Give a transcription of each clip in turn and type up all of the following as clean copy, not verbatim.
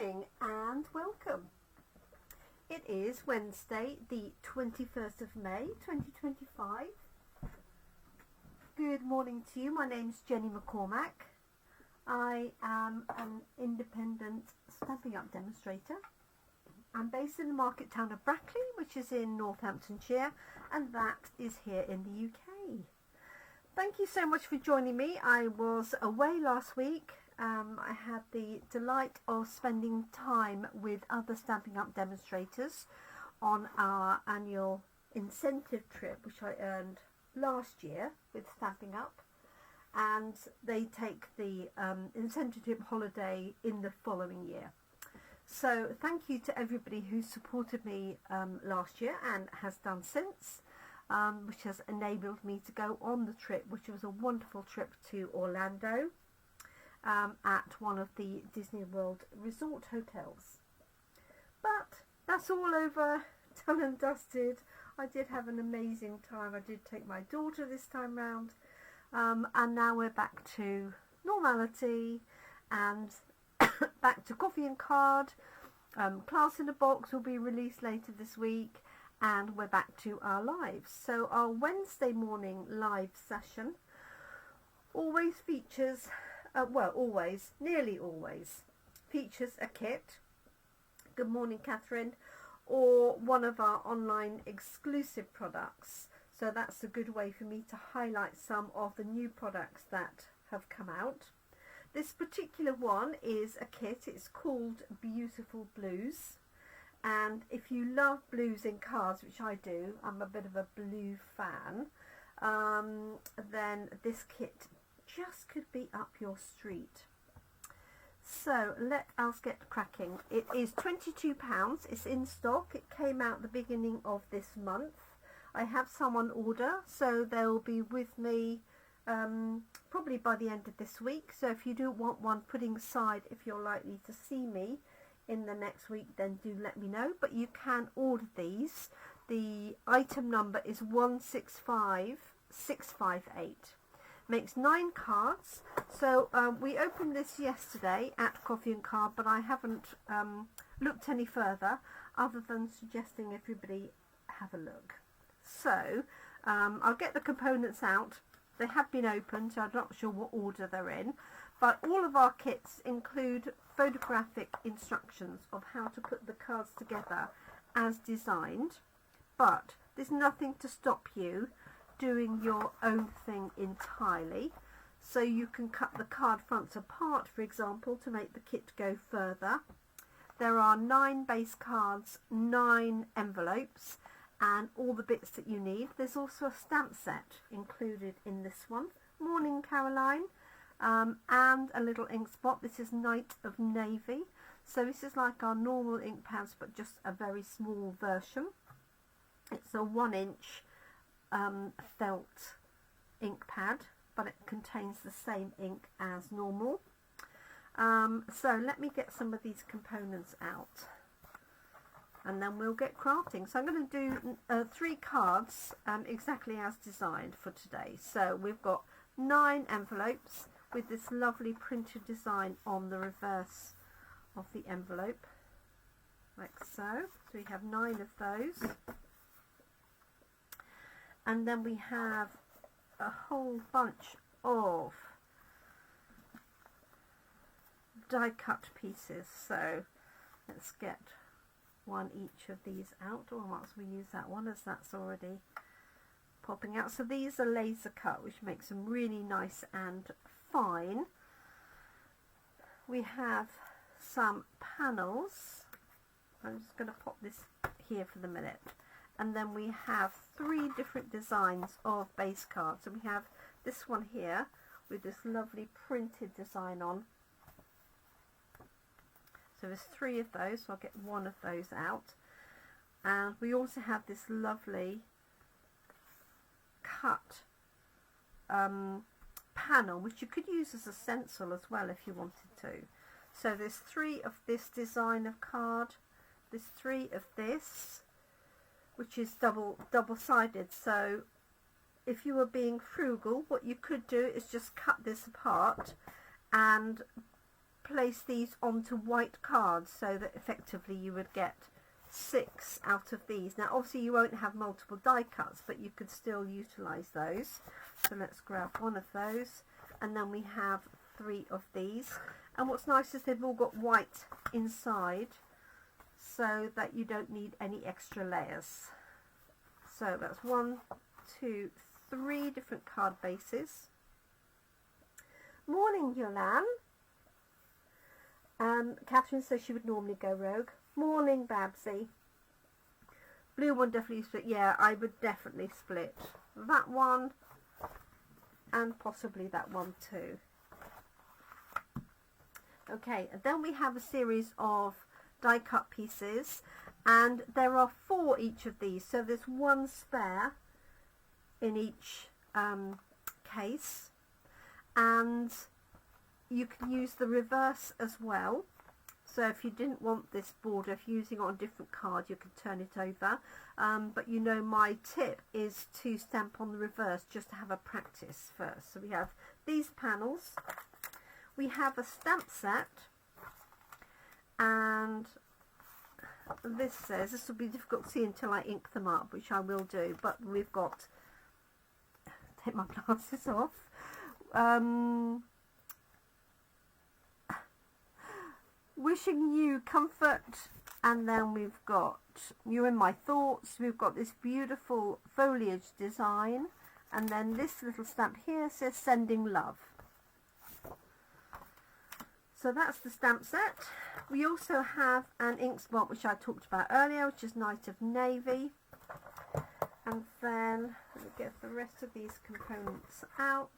morning and welcome. It is Wednesday the 21st of May 2025. Good morning to you. My name's Jenny McCormac. I am an independent Stampin' Up demonstrator. I'm based in the market town of Brackley, which is in Northamptonshire, and that is here in the UK. Thank you so much for joining me. I was away last week. I had the delight of spending time with other Stampin' Up demonstrators on our annual incentive trip, which I earned last year with Stampin' Up, and they take the incentive trip holiday in the following year. So thank you to everybody who supported me last year and has done since, which has enabled me to go on the trip, which was a wonderful trip to Orlando. At one of the Disney World resort hotels. But that's all over, done and dusted. I did have an amazing time. I did take my daughter this time round, and now we're back to normality and back to coffee and card. Class in a Box will be released later this week, and we're back to our lives. So our Wednesday morning live session always features nearly always features a kit. Good morning, Catherine. Or one of our online exclusive products. So that's a good way for me to highlight some of the new products that have come out. This particular one is a kit. It's called Beautiful Blues. And if you love blues in cards, which I do, I'm a bit of a blue fan, then this kit just could be up your street. So let us get cracking. It is £22. It's in stock. It came out the beginning of this month. I have some on order, so they'll be with me probably by the end of this week. So if you do want one putting aside, if you're likely to see me in the next week, then do let me know. But you can order these. The item number is 165658. Makes 9 cards. So we opened this yesterday at Coffee and Card, but I haven't looked any further other than suggesting everybody have a look. So I'll get the components out. They have been opened, so I'm not sure what order they're in, but all of our kits include photographic instructions of how to put the cards together as designed, but there's nothing to stop you doing your own thing entirely. So you can cut the card fronts apart, for example, to make the kit go further. There are 9 base cards, 9 envelopes, and all the bits that you need. There's also a stamp set included in this one. Morning, Caroline. And a little ink spot. This is Night of Navy. So this is like our normal ink pads, but just a very small version. It's a 1-inch felt ink pad, but it contains the same ink as normal. So let me get some of these components out and then we'll get crafting. So I'm going to do 3 cards exactly as designed for today. So we've got 9 envelopes with this lovely printed design on the reverse of the envelope, like so. So we have 9 of those. And then we have a whole bunch of die cut pieces. So let's get one each of these out, or once we use that one, as that's already popping out. So these are laser cut, which makes them really nice and fine. We have some panels. I'm just going to pop this here for the minute. And then we have 3 different designs of base cards. So we have this one here with this lovely printed design on. So there's 3 of those, so I'll get 1 of those out. And we also have this lovely cut panel, which you could use as a stencil as well if you wanted to. So there's 3 of this design of card. There's 3 of this, which is double-sided. So if you were being frugal, what you could do is just cut this apart and place these onto white cards so that effectively you would get 6 out of these. Now obviously you won't have multiple die cuts, but you could still utilize those. So let's grab one of those, and then we have 3 of these. And what's nice is they've all got white inside, so that you don't need any extra layers. So that's 1, 2, 3 different card bases. Morning, Yolan. Catherine says she would normally go rogue. Morning, Babsy. Blue one definitely split. Yeah, I would definitely split that one and possibly that one too. Okay, and then we have a series of die cut pieces, and there are 4 each of these, so there's 1 spare in each case, and you can use the reverse as well. So if you didn't want this border, if you're using it on a different card, you can turn it over. But you know, my tip is to stamp on the reverse just to have a practice first. So we have these panels. We have a stamp set, and this says, this will be difficult to see until I ink them up, which I will do, but we've got, take my glasses off, wishing you comfort, and then we've got you're in my thoughts. We've got this beautiful foliage design, and then this little stamp here says sending love. So that's the stamp set. We also have an ink spot which I talked about earlier, which is Night of Navy. And then let me get the rest of these components out.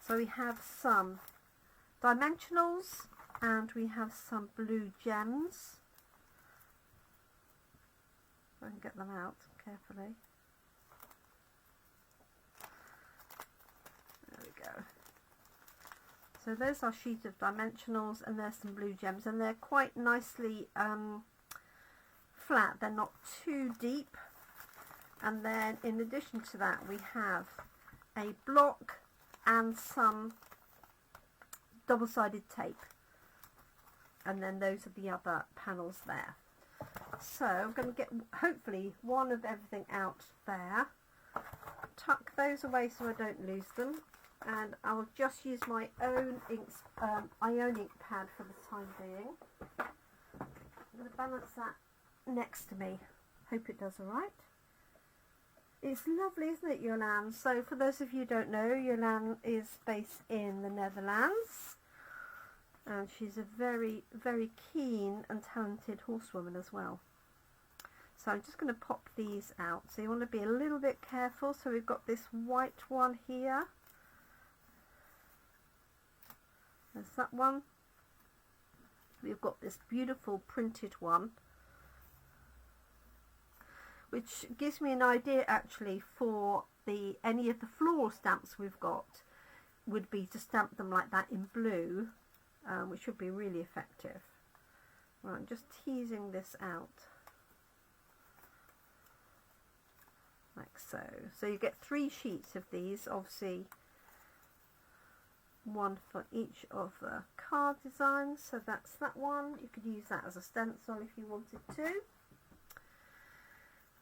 So we have some dimensionals, and we have some blue gems. I can get them out carefully. There we go. So there's our sheet of dimensionals, and there's some blue gems, and they're quite nicely flat. They're not too deep. And then in addition to that, we have a block and some double-sided tape, and then those are the other panels there. So I'm going to get hopefully one of everything out there, tuck those away so I don't lose them, and I'll just use my own ink pad for the time being. I'm going to balance that next to me. Hope it does alright. It's lovely, isn't it, Yolan? So for those of you who don't know, Yolan is based in the Netherlands, and she's a very, very keen and talented horsewoman as well. So I'm just going to pop these out. So you want to be a little bit careful. So we've got this white one here. There's that one. We've got this beautiful printed one, which gives me an idea actually for any of the floral stamps we've got, would be to stamp them like that in blue, which would be really effective. Right, I'm just teasing this out like so. So you get 3 sheets of these, obviously one for each of the card designs. So that's that one. You could use that as a stencil if you wanted to.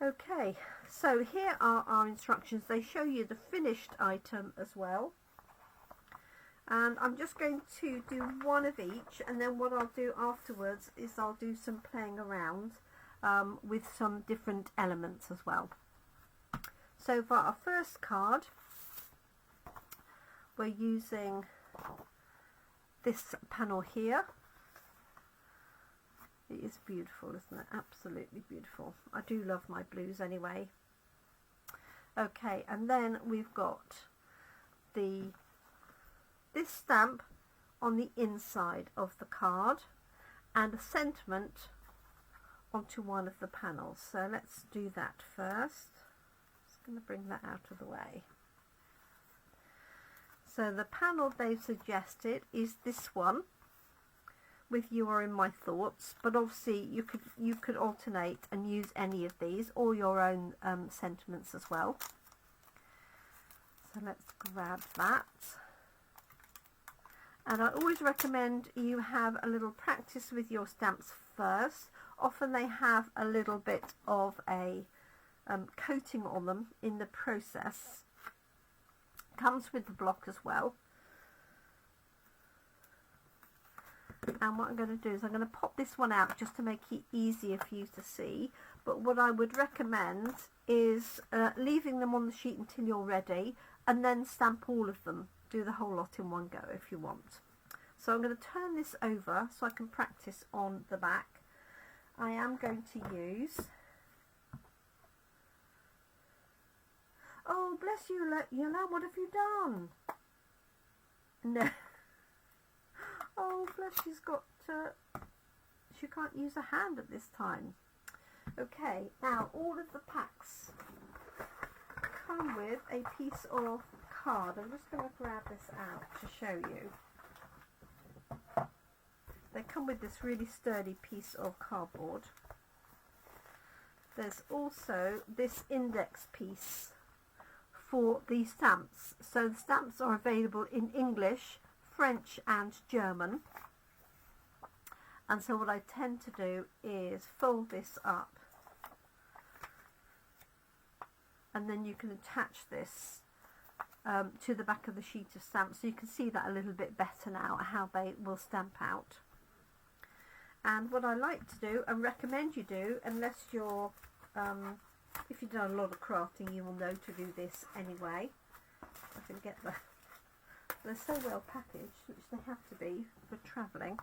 Okay, so here are our instructions. They show you the finished item as well. And I'm just going to do one of each, and then what I'll do afterwards is I'll do some playing around with some different elements as well. So for our first card, we're using this panel here. It is beautiful, isn't it? Absolutely beautiful. I do love my blues anyway. Okay, and then we've got this stamp on the inside of the card and a sentiment onto one of the panels. So let's do that first. Just going to bring that out of the way. So the panel they've suggested is this one, with "You Are in My Thoughts," but obviously you could alternate and use any of these or your own sentiments as well. So let's grab that. And I always recommend you have a little practice with your stamps first. Often they have a little bit of a coating on them in the process. Comes with the block as well. And what I'm going to do is I'm going to pop this one out just to make it easier for you to see. But what I would recommend is leaving them on the sheet until you're ready, and then stamp all of them. Do the whole lot in one go if you want. So I'm going to turn this over so I can practice on the back. I am going to use... Oh, bless you, Yola, what have you done? No. Oh, bless, she's got... she can't use a hand at this time. Okay, now all of the packs come with a piece of card. I'm just going to grab this out to show you. They come with this really sturdy piece of cardboard. There's also this index piece for the stamps. So the stamps are available in English, French and German. And so what I tend to do is fold this up, and then you can attach this to the back of the sheet of stamps, so you can see that a little bit better now, how they will stamp out. And what I like to do and recommend you do, unless you're if you've done a lot of crafting, you will know to do this anyway. I can get the... They're so well packaged, which they have to be for travelling.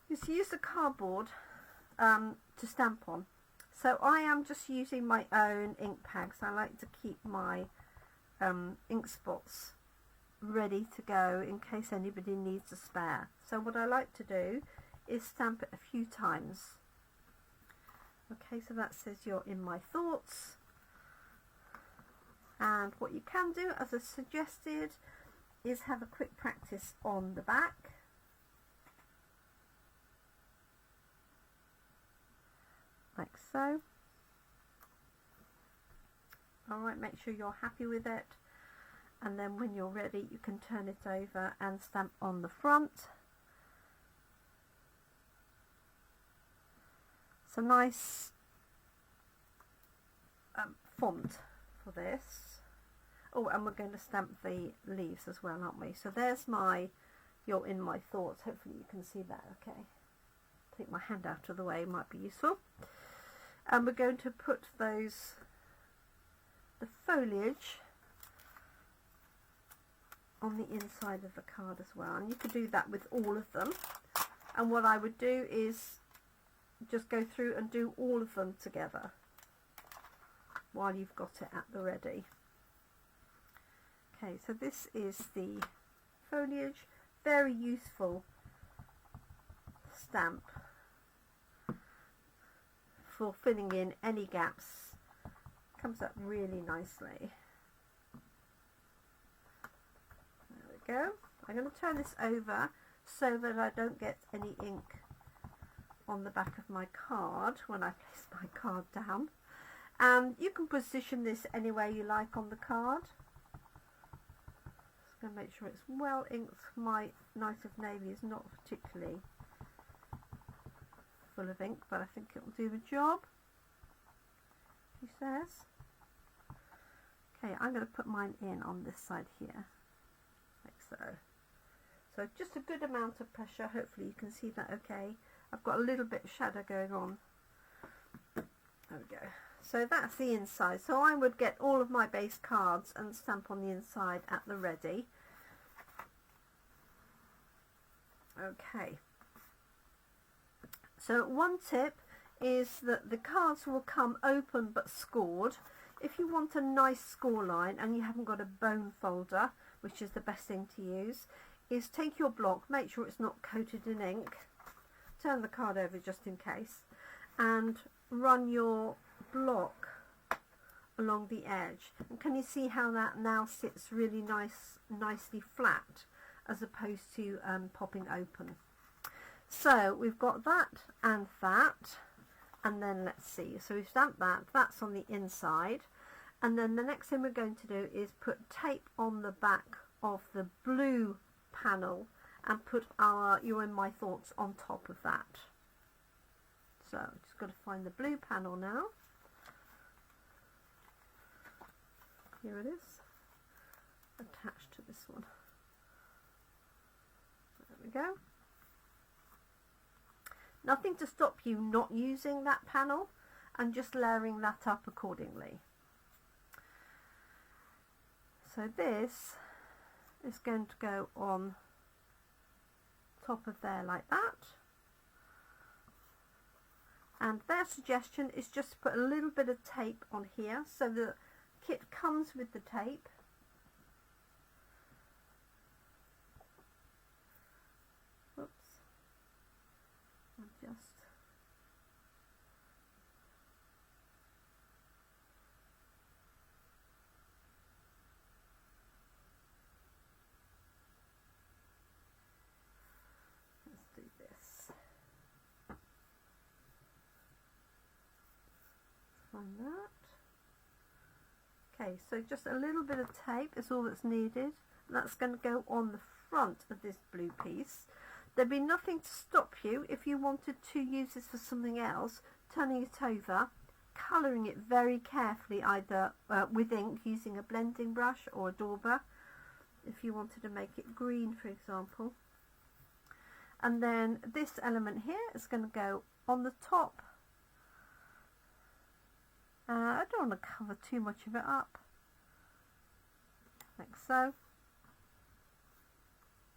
Is to use the cardboard to stamp on. So I am just using my own ink pads. I like to keep my ink spots ready to go in case anybody needs a spare. So what I like to do is stamp it a few times. Okay, so that says you're in my thoughts. And what you can do, as I suggested, is have a quick practice on the back. Like so. Alright, make sure you're happy with it. And then when you're ready, you can turn it over and stamp on the front. It's a nice font for this. Oh, and we're going to stamp the leaves as well, aren't we? So there's my You're in My Thoughts. Hopefully you can see that, okay. Take my hand out of the way, might be useful. And we're going to put the foliage on the inside of the card as well. And you could do that with all of them. And what I would do is just go through and do all of them together while you've got it at the ready. Okay, so this is the foliage. Very useful stamp for filling in any gaps. Comes up really nicely. There we go. I'm going to turn this over so that I don't get any ink on the back of my card when I place my card down. And you can position this any way you like on the card. Just going to make sure it's well inked. My Night of Navy is not particularly full of ink, but I think it will do the job, he says. Okay, I'm going to put mine in on this side here, like so. So just a good amount of pressure. Hopefully you can see that okay. I've got a little bit of shadow going on. There we go. So that's the inside. So I would get all of my base cards and stamp on the inside at the ready. Okay. So one tip is that the cards will come open but scored. If you want a nice score line and you haven't got a bone folder, which is the best thing to use, is take your block, make sure it's not coated in ink, turn the card over just in case, and run your block along the edge. And can you see how that now sits really nicely flat as opposed to popping open? So we've got that, and then let's see, so we've stamped that, that's on the inside, and then the next thing we're going to do is put tape on the back of the blue panel and put our You're in My Thoughts on top of that. So just got to find the blue panel now. Here it is, attached to this one. There we go. Nothing to stop you not using that panel, and just layering that up accordingly. So this is going to go on top of there like that. And their suggestion is just to put a little bit of tape on here, so the kit comes with the tape. Oops. I'll just do this. Find that. Okay, so just a little bit of tape is all that's needed. That's going to go on the front of this blue piece. There'd be nothing to stop you if you wanted to use this for something else, turning it over, colouring it very carefully, either with ink using a blending brush or a dauber, if you wanted to make it green, for example. And then this element here is going to go on the top. I don't want to cover too much of it up, like so.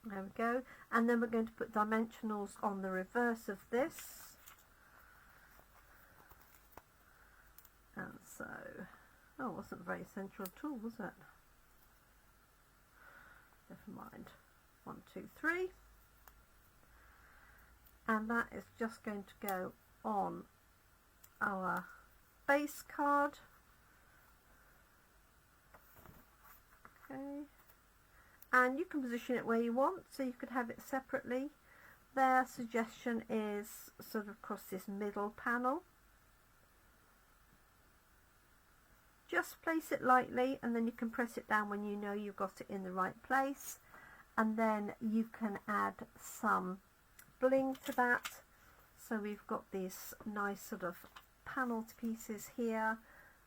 There we go. And then we're going to put dimensionals on the reverse of this. And so, oh, it wasn't very central at all, was it? Never mind. 1, 2, 3. And that is just going to go on our base card. Okay, and you can position it where you want, so you could have it separately. Their suggestion is sort of across this middle panel. Just place it lightly, and then you can press it down when you know you've got it in the right place, and then you can add some bling to that. So we've got these nice sort of panelled pieces here.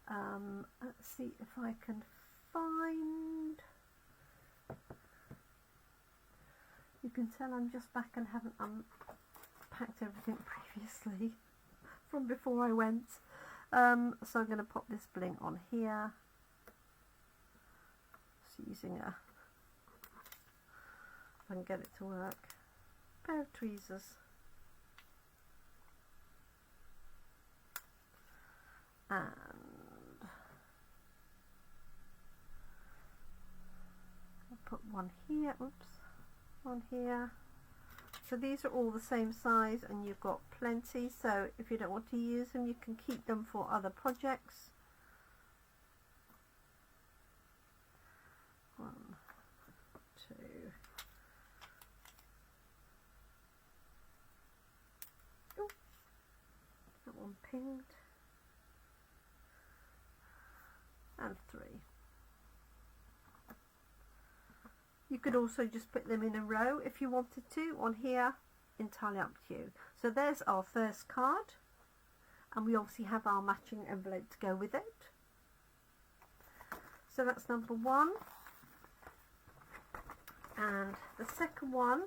Let's see if I can find. You can tell I'm just back and haven't unpacked everything previously from before I went. So I'm going to pop this bling on here. Just using a, if I can get it to work, pair of tweezers. And I'll put one here, oops, one here. So these are all the same size, and you've got plenty, so if you don't want to use them, you can keep them for other projects. 1, 2. Oh, that one pinged. And 3. You could also just put them in a row if you wanted to on here, entirely up to you. So there's our first card, and we obviously have our matching envelope to go with it. So that's number 1. And the second one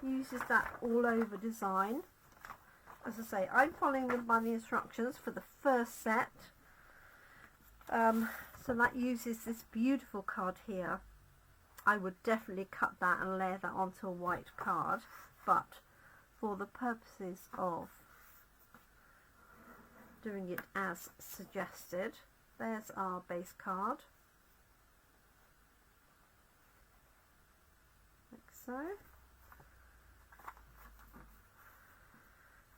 uses that all over design. As I say, I'm following by the instructions for the first set. So that uses this beautiful card here. I would definitely cut that and layer that onto a white card, but for the purposes of doing it as suggested, there's our base card, like so.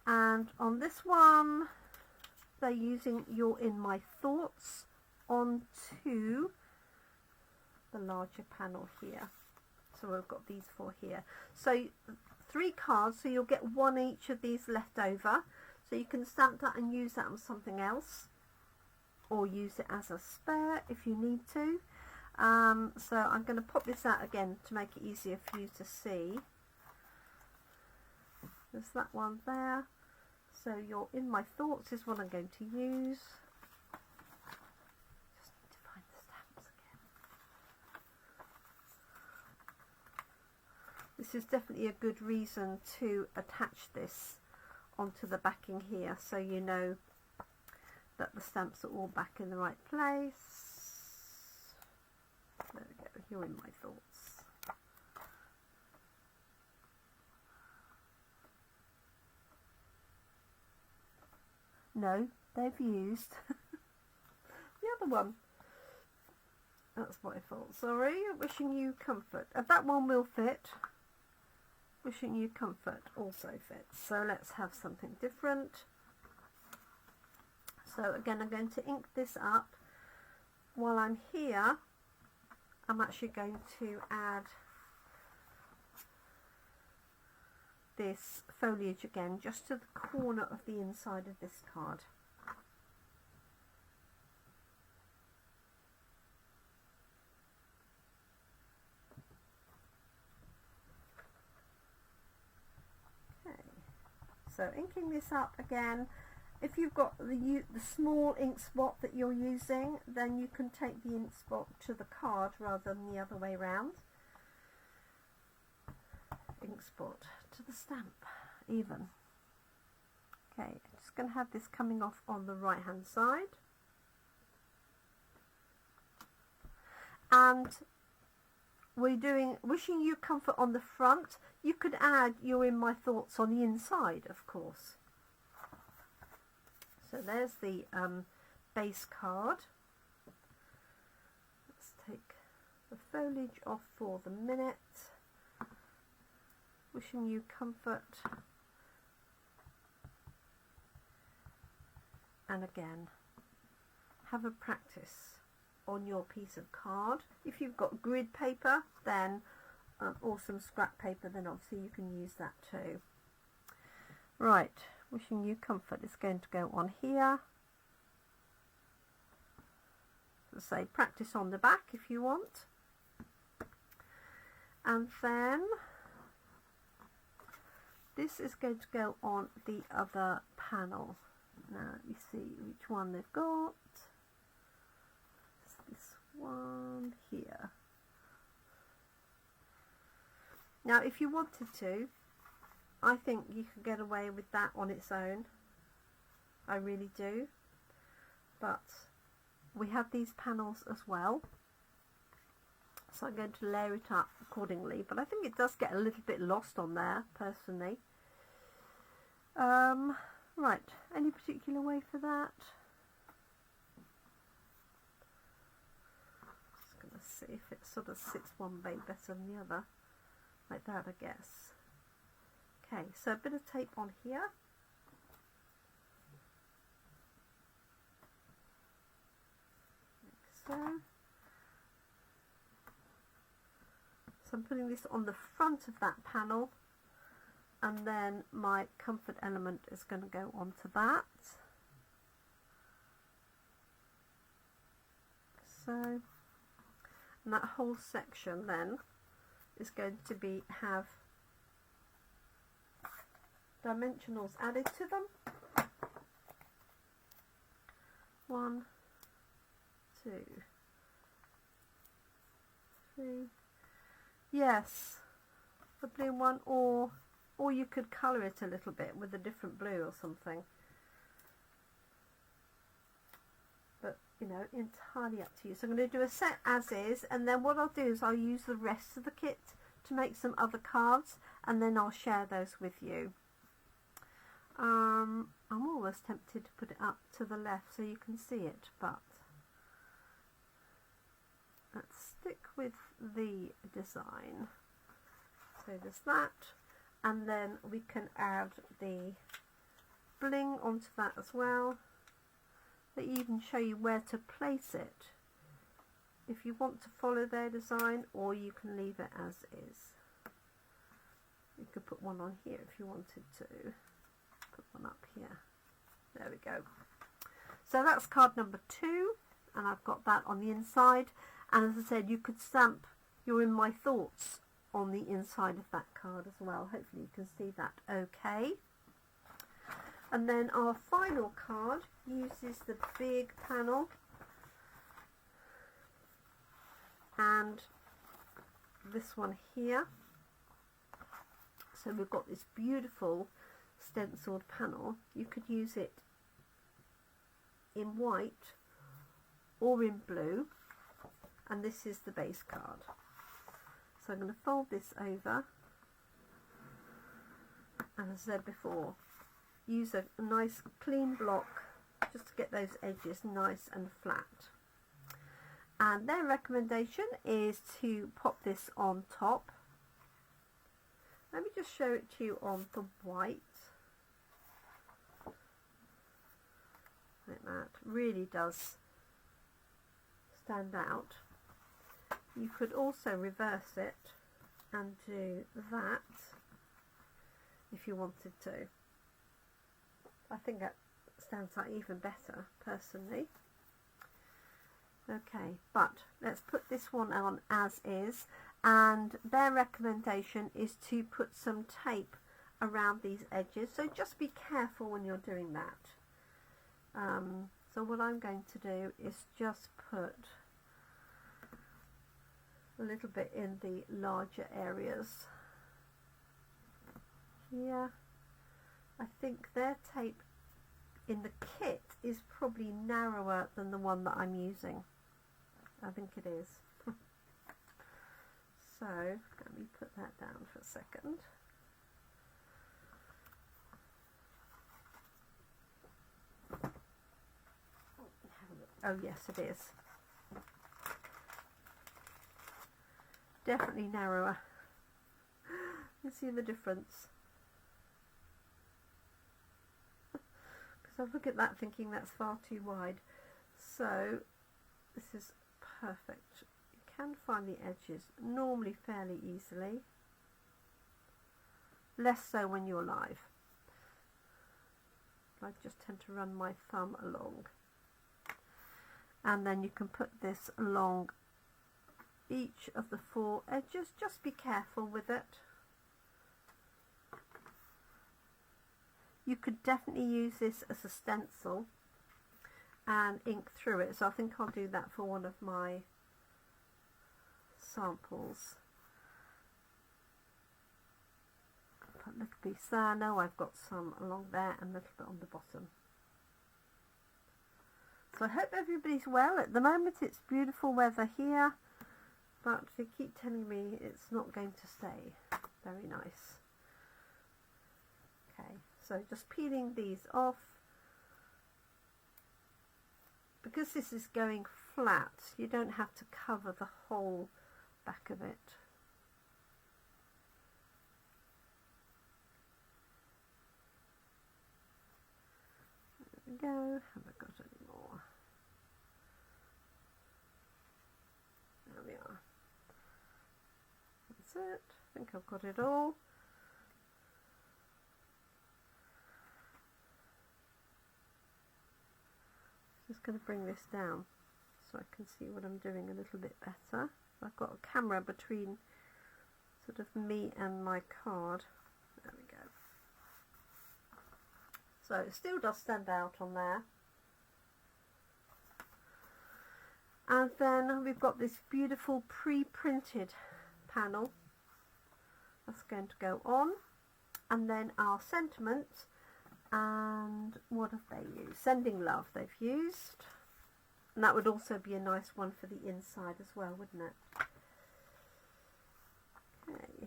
And on this one, they're using You're in My Thoughts onto the larger panel here. So we've got these 4 here. So 3 cards, so you'll get 1 each of these left over. So you can stamp that and use that on something else, or use it as a spare if you need to. So I'm going to pop this out again to make it easier for you to see. There's that one there. So your In My Thoughts is what I'm going to use. Just need to find the stamps again. This is definitely a good reason to attach this onto the backing here, so you know that the stamps are all back in the right place. There we go, You're In My Thoughts. No, they've used the other one. That's my fault, sorry. Wishing You Comfort. That one will fit. Wishing You Comfort also fits. So let's have something different. So again, I'm going to ink this up. While I'm here, I'm actually going to add this foliage again, just to the corner of the inside of this card. Okay, so inking this up again. If you've got the small ink spot that you're using, then you can take the ink spot to the card rather than the other way around. Ink spot to the stamp, even. Okay, I'm just going to have this coming off on the right hand side. And we're doing Wishing You Comfort on the front. You could add You're In My Thoughts on the inside, of course. So there's the base card. Let's take the foliage off for the minute. Wishing You Comfort. And again, have a practice on your piece of card. If you've got grid paper, then or some scrap paper, then obviously you can use that too. Right. Wishing You Comfort is going to go on here. So say practice on the back if you want. And then this is going to go on the other panel. Now you see which one they've got. It's this one here. Now if you wanted to, I think you could get away with that on its own. I really do. But we have these panels as well. So I'm going to layer it up accordingly. But I think it does get a little bit lost on there, personally. Right. Any particular way for that? Just going to see if it sort of sits one way better than the other. Like that, I guess. Okay, so a bit of tape on here. Like so. So I'm putting this on the front of that panel, and then my comfort element is going to go onto that. So, and that whole section then is going to have dimensionals added to them. 1, 2, 3. Yes, the blue one, or you could colour it a little bit with a different blue or something. But you know, entirely up to you. So I'm going to do a set as is, and then what I'll do is I'll use the rest of the kit to make some other cards, and then I'll share those with you. I'm always tempted to put it up to the left so you can see it, but let's stick with the design. So there's that, and then we can add the bling onto that as well. They even show you where to place it if you want to follow their design, or you can leave it as is. You could put one on here if you wanted to. Put one up here. There we go. So that's card number 2, and I've got that on the inside. And as I said, you could stamp "You're in my thoughts" on the inside of that card as well. Hopefully you can see that okay. And then our final card uses the big panel, and this one here. So we've got this beautiful stenciled panel. You could use it in white or in blue, and this is the base card. So I'm going to fold this over, and as I said before, use a nice clean block just to get those edges nice and flat. And their recommendation is to pop this on top. Let me just show it to you on the white. Like that. Really does stand out. You could also reverse it and do that if you wanted to. I think that stands out even better personally. Okay, but let's put this one on as is, and their recommendation is to put some tape around these edges, so just be careful when you're doing that. So what I'm going to do is just put a little bit in the larger areas here. I think their tape in the kit is probably narrower than the one that I'm using. I think it is. So let me put that down for a second. Oh yes, it is. Definitely narrower. You see the difference? Because I look at that thinking that's far too wide. So this is perfect. You can find the edges normally fairly easily. Less so when you're live. I just tend to run my thumb along. And then you can put this along each of the 4 edges. Just be careful with it. You could definitely use this as a stencil and ink through it, so I think I'll do that for one of my samples. Put a little piece there. No, I've got some along there and a little bit on the bottom. So I hope everybody's well. At the moment it's beautiful weather here, but they keep telling me it's not going to stay very nice. Okay, so just peeling these off. Because this is going flat, you don't have to cover the whole back of it. There we go. Have I got any more? There we are. That's it. I think I've got it all. Just going to bring this down so I can see what I'm doing a little bit better. I've got a camera between sort of me and my card. There we go. So it still does stand out on there. And then we've got this beautiful pre-printed panel that's going to go on. And then our sentiments. And what have they used? Sending love they've used. And that would also be a nice one for the inside as well, wouldn't it? Okay.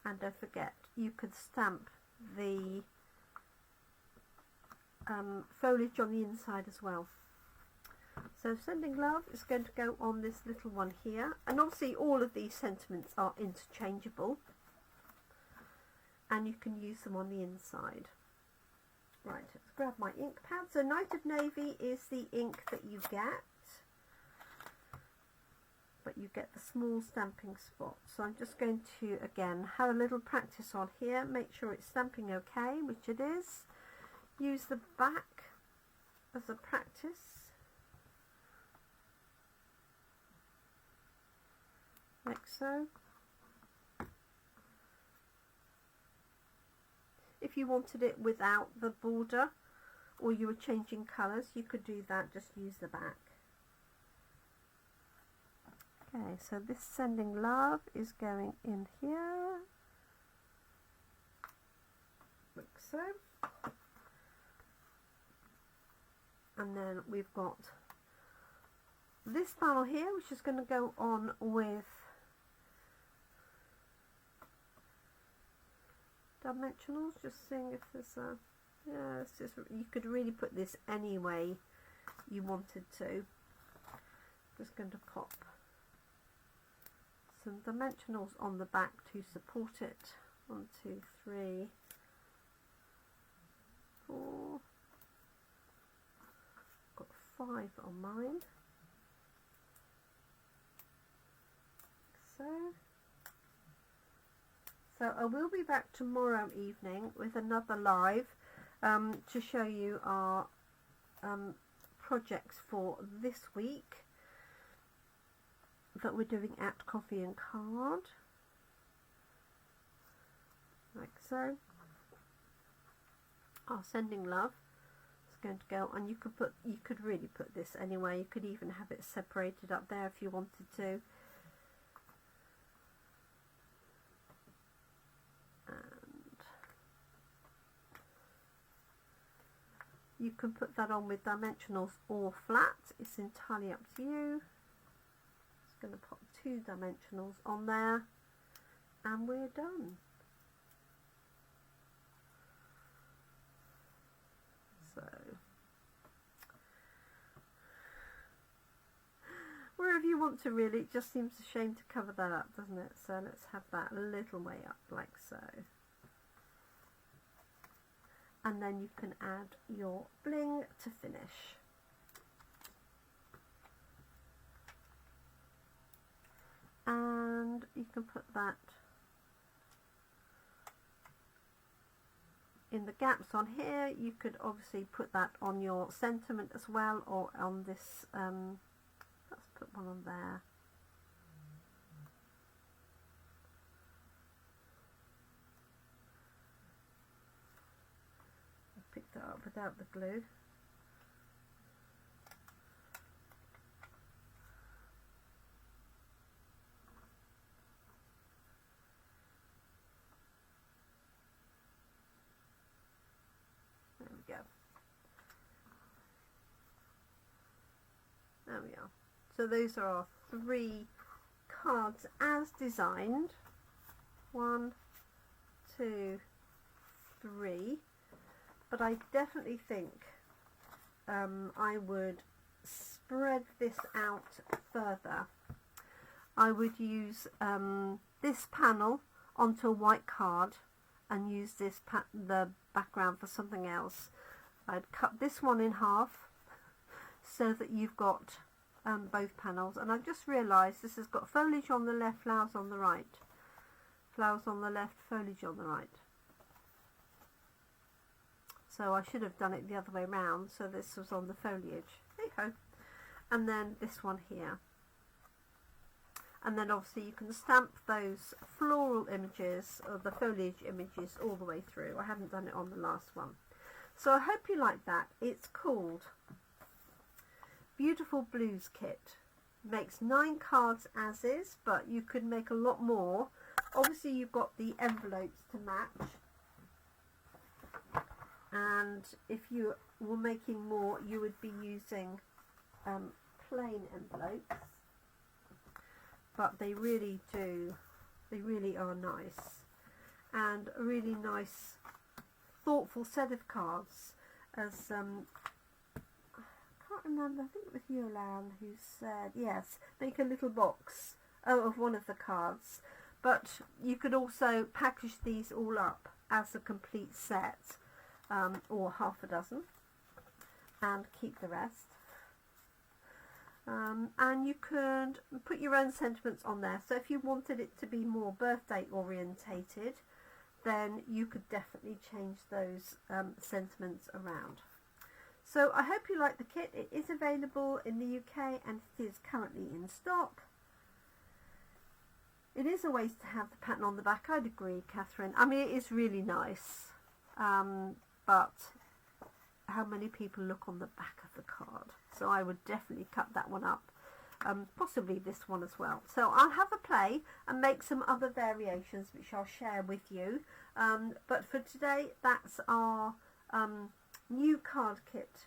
And don't forget, you could stamp the foliage on the inside as well. So sending love is going to go on this little one here. And obviously all of these sentiments are interchangeable. And you can use them on the inside. Right, let's grab my ink pad. So Night of Navy is the ink that you get, but you get the small stamping spots. So I'm just going to, again, have a little practice on here. Make sure it's stamping okay, which it is. Use the back as a practice. like so. If you wanted it without the border, or you were changing colours, you could do that, just use the back. Okay, so this sending love is going in here, like so. And then we've got this panel here, which is going to go on with dimensionals. Just seeing if there's a, yeah, it's just, you could really put this any way you wanted to. Just going to pop some dimensionals on the back to support it. 1, 2, 3, 4. Got 5 on mine. So I will be back tomorrow evening with another live to show you our projects for this week that we're doing at Coffee and Card, like so. Our sending love is going to go, and you could really put this anywhere. You could even have it separated up there if you wanted to. You can put that on with dimensionals or flat. It's entirely up to you. Just going to pop 2 dimensionals on there and we're done. So wherever you want to really, it just seems a shame to cover that up, doesn't it? So let's have that a little way up like so. And then you can add your bling to finish. And you can put that in the gaps on here. You could obviously put that on your sentiment as well, or on this, let's put one on there. Pick that up without the glue. There we go. There we are. So those are our 3 cards as designed. 1, 2, 3. But I definitely think I would spread this out further. I would use this panel onto a white card and use this the background for something else. I'd cut this one in half so that you've got both panels. And I've just realised this has got foliage on the left, flowers on the right. Flowers on the left, foliage on the right. So I should have done it the other way around, so this was on the foliage. Hey ho. And then this one here. And then obviously you can stamp those floral images, or the foliage images, all the way through. I haven't done it on the last one. So I hope you like that. It's called Beautiful Blues Kit. Makes 9 cards as is, but you could make a lot more. Obviously you've got the envelopes to match. And if you were making more, you would be using plain envelopes, but they really are nice, and a really nice thoughtful set of cards. As I can't remember, I think it was Yolan who said, yes, make a little box of one of the cards, but you could also package these all up as a complete set. Or half a dozen, and keep the rest. And you could put your own sentiments on there. So if you wanted it to be more birthday orientated, then you could definitely change those sentiments around. So I hope you like the kit. It is available in the UK and it is currently in stock. It is a waste to have the pattern on the back. I'd agree, Catherine. I mean, it is really nice, but how many people look on the back of the card? So I would definitely cut that one up, possibly this one as well. So I'll have a play and make some other variations which I'll share with you, but for today that's our new card kit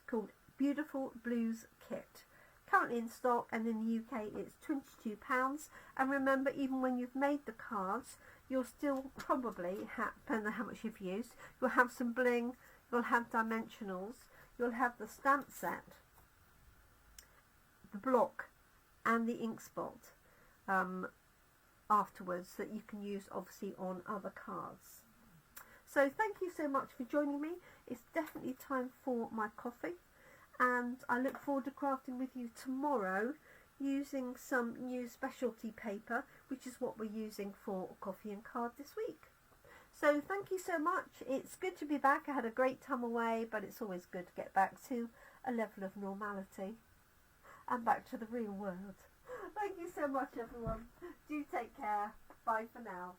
called Beautiful Blues Kit. Currently in stock, and in the UK it's £22. And remember, even when you've made the cards, you'll still probably have, depending on how much you've used, you'll have some bling, you'll have dimensionals, you'll have the stamp set, the block and the ink spot afterwards that you can use obviously on other cards. So thank you so much for joining me. It's definitely time for my coffee, and I look forward to crafting with you tomorrow using some new specialty paper, which is what we're using for coffee and card this week. So thank you so much. It's good to be back. I had a great time away, but it's always good to get back to a level of normality and back to the real world. Thank you so much, everyone. Do take care. Bye for now.